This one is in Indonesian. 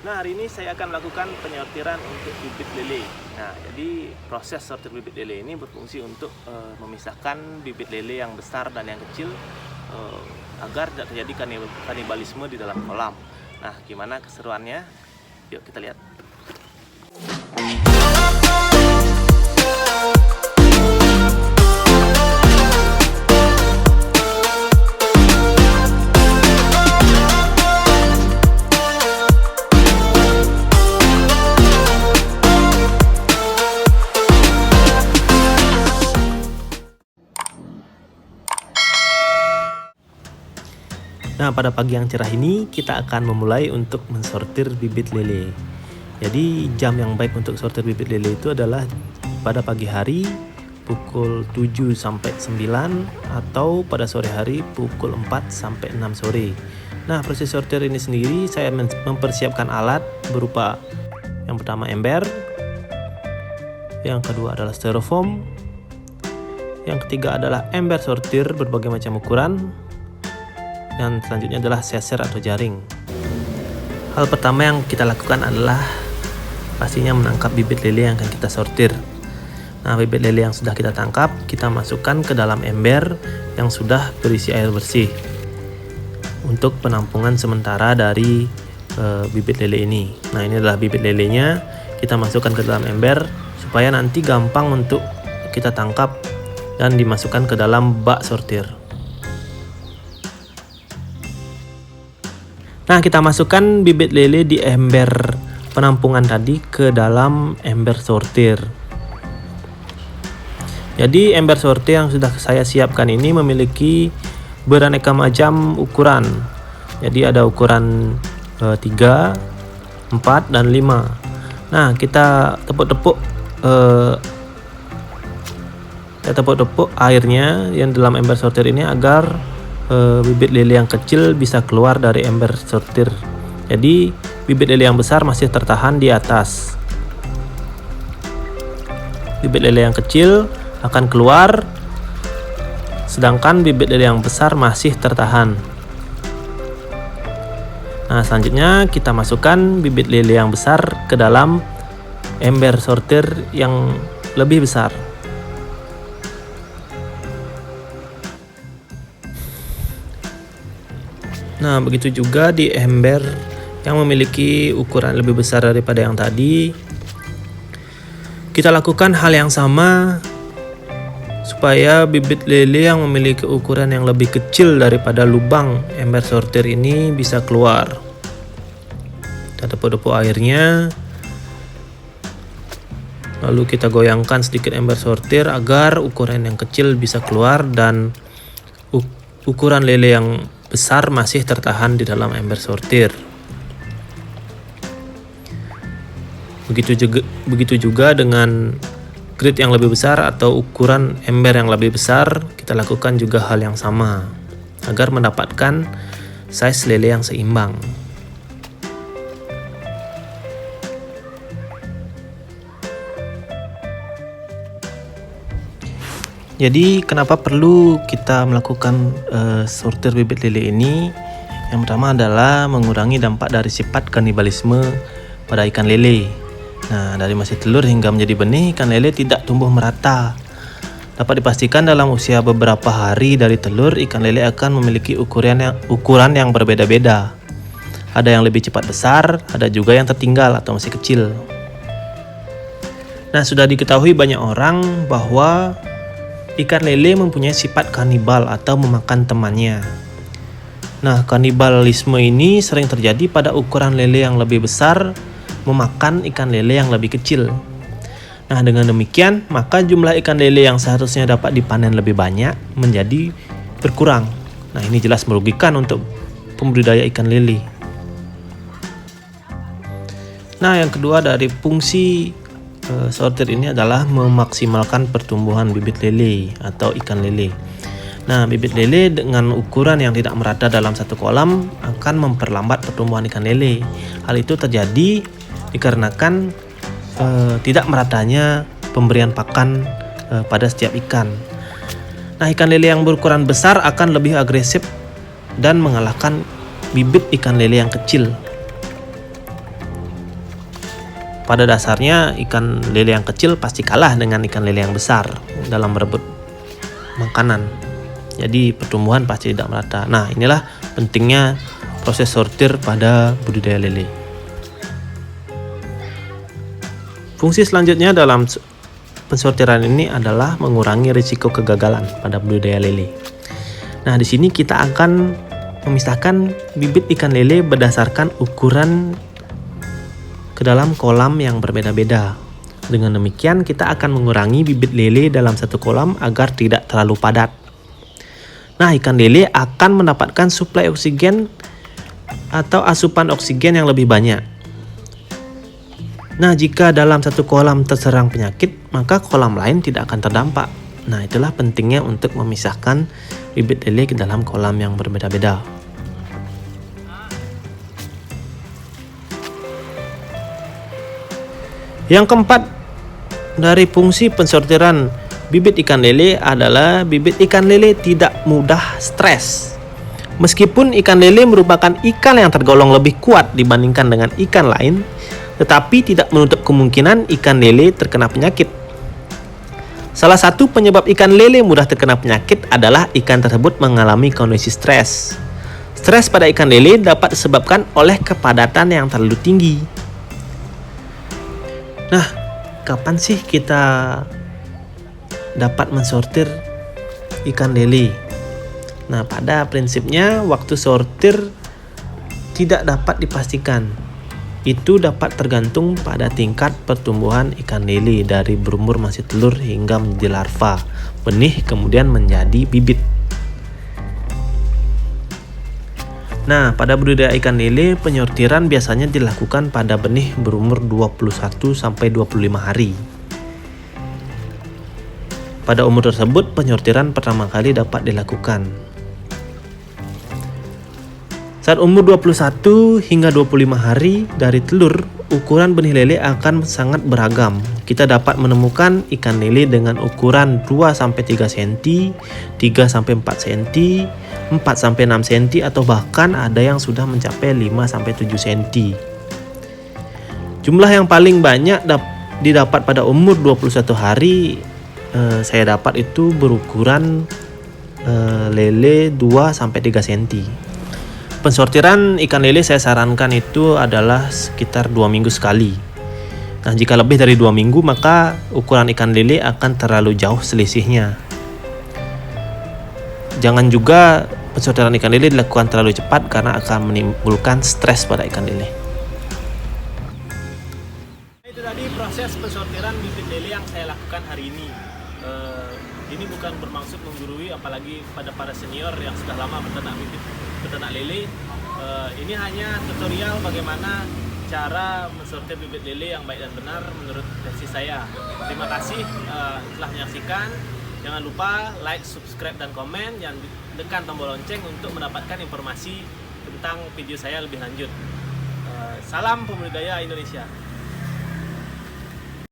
Nah, hari ini saya akan melakukan penyortiran untuk bibit lele. Nah, jadi proses sortir bibit lele ini berfungsi untuk memisahkan bibit lele yang besar dan yang kecil agar tidak terjadi kanibalisme di dalam kolam. Nah, gimana keseruannya? Yuk kita lihat. Nah, pada pagi yang cerah ini kita akan memulai untuk mensortir bibit lele. Jadi jam yang baik untuk sortir bibit lele itu adalah pada pagi hari pukul 7 sampai 9 atau pada sore hari pukul 4 sampai 6 sore. Nah, proses sortir ini sendiri saya mempersiapkan alat berupa yang pertama ember, yang kedua adalah styrofoam, yang ketiga adalah ember sortir berbagai macam ukuran, dan selanjutnya adalah seser atau jaring. Hal pertama yang kita lakukan adalah pastinya menangkap bibit lele yang akan kita sortir. Nah, bibit lele yang sudah kita tangkap kita masukkan ke dalam ember yang sudah berisi air bersih untuk penampungan sementara dari bibit lele ini. Nah, ini adalah bibit lelenya, kita masukkan ke dalam ember supaya nanti gampang untuk kita tangkap dan dimasukkan ke dalam bak sortir. Nah, kita masukkan bibit lele di ember penampungan tadi ke dalam ember sortir. Jadi ember sortir yang sudah saya siapkan ini memiliki beraneka macam ukuran. Jadi ada ukuran 3, 4, dan 5. Nah, kita tepuk-tepuk airnya yang dalam ember sortir ini agar bibit lele yang kecil bisa keluar dari ember sortir. Jadi bibit lele yang besar masih tertahan di atas. Bibit lele yang kecil akan keluar, sedangkan bibit lele yang besar masih tertahan. Nah, selanjutnya kita masukkan bibit lele yang besar ke dalam ember sortir yang lebih besar. Nah, begitu juga di ember yang memiliki ukuran lebih besar daripada yang tadi. Kita lakukan hal yang sama supaya bibit lele yang memiliki ukuran yang lebih kecil daripada lubang ember sortir ini bisa keluar. Kita tepuk-tepuk airnya, lalu kita goyangkan sedikit ember sortir agar ukuran yang kecil bisa keluar dan ukuran lele yang besar masih tertahan di dalam ember sortir. Begitu juga dengan grid yang lebih besar atau ukuran ember yang lebih besar, kita lakukan juga hal yang sama agar mendapatkan size lele yang seimbang. Jadi kenapa perlu kita melakukan sortir bibit lele ini? Yang pertama adalah mengurangi dampak dari sifat kanibalisme pada ikan lele. Nah, dari masih telur hingga menjadi benih, ikan lele tidak tumbuh merata. Dapat dipastikan dalam usia beberapa hari dari telur, ikan lele akan memiliki ukuran yang berbeda-beda. Ada yang lebih cepat besar, ada juga yang tertinggal atau masih kecil. Nah, sudah diketahui banyak orang bahwa ikan lele mempunyai sifat kanibal atau memakan temannya. Nah, kanibalisme ini sering terjadi pada ukuran lele yang lebih besar memakan ikan lele yang lebih kecil. Nah, dengan demikian, maka jumlah ikan lele yang seharusnya dapat dipanen lebih banyak menjadi berkurang. Nah, ini jelas merugikan untuk pembudidaya ikan lele. Nah, yang kedua dari fungsi sortir ini adalah memaksimalkan pertumbuhan bibit lele atau ikan lele. Nah, bibit lele dengan ukuran yang tidak merata dalam satu kolam akan memperlambat pertumbuhan ikan lele. Hal itu terjadi dikarenakan tidak meratanya pemberian pakan pada setiap ikan. Nah, ikan lele yang berukuran besar akan lebih agresif dan mengalahkan bibit ikan lele yang kecil. pada dasarnya ikan lele yang kecil pasti kalah dengan ikan lele yang besar dalam merebut makanan. Jadi pertumbuhan pasti tidak merata. Nah, inilah pentingnya proses sortir pada budidaya lele. Fungsi selanjutnya dalam pensortiran ini adalah mengurangi risiko kegagalan pada budidaya lele. Nah, di sini kita akan memisahkan bibit ikan lele berdasarkan ukuran ke dalam kolam yang berbeda-beda. Dengan demikian, kita akan mengurangi bibit lele dalam satu kolam agar tidak terlalu padat. Nah, ikan lele akan mendapatkan suplai oksigen atau asupan oksigen yang lebih banyak. Nah, jika dalam satu kolam terserang penyakit, maka kolam lain tidak akan terdampak. Nah, itulah pentingnya untuk memisahkan bibit lele ke dalam kolam yang berbeda-beda. Yang keempat dari fungsi pensortiran bibit ikan lele adalah bibit ikan lele tidak mudah stres. Meskipun ikan lele merupakan ikan yang tergolong lebih kuat dibandingkan dengan ikan lain, tetapi tidak menutup kemungkinan ikan lele terkena penyakit. Salah satu penyebab ikan lele mudah terkena penyakit adalah ikan tersebut mengalami kondisi stres. Stres pada ikan lele dapat disebabkan oleh kepadatan yang terlalu tinggi. Nah, kapan sih kita dapat mensortir ikan lele? Nah, pada prinsipnya waktu sortir tidak dapat dipastikan. Itu dapat tergantung pada tingkat pertumbuhan ikan lele dari berumur masih telur hingga menjadi larva, benih kemudian menjadi bibit. Nah, pada budidaya ikan lele, penyortiran biasanya dilakukan pada benih berumur 21 sampai 25 hari. Pada umur tersebut, penyortiran pertama kali dapat dilakukan. Saat umur 21 hingga 25 hari dari telur, ukuran benih lele akan sangat beragam. Kita dapat menemukan ikan lele dengan ukuran 2-3 cm, 3-4 cm, 4-6 cm, atau bahkan ada yang sudah mencapai 5-7 cm. Jumlah yang paling banyak didapat pada umur 21 hari saya dapat itu berukuran lele 2-3 cm. Pensortiran ikan lele saya sarankan itu adalah sekitar 2 minggu sekali. Nah, jika lebih dari 2 minggu maka ukuran ikan lele akan terlalu jauh selisihnya. Jangan juga pensortiran ikan lele dilakukan terlalu cepat karena akan menimbulkan stres pada ikan lele. Itu tadi proses pensortiran bibit lele yang saya lakukan hari ini. Ini bukan bermaksud menggurui, apalagi pada para senior yang sudah lama beternak lele. Ini hanya tutorial bagaimana cara mensortir bibit lele yang baik dan benar menurut versi saya. Terima kasih telah menyaksikan. Jangan lupa like, subscribe, dan komen, dan tekan tombol lonceng untuk mendapatkan informasi tentang video saya lebih lanjut. Salam pembudidaya Indonesia.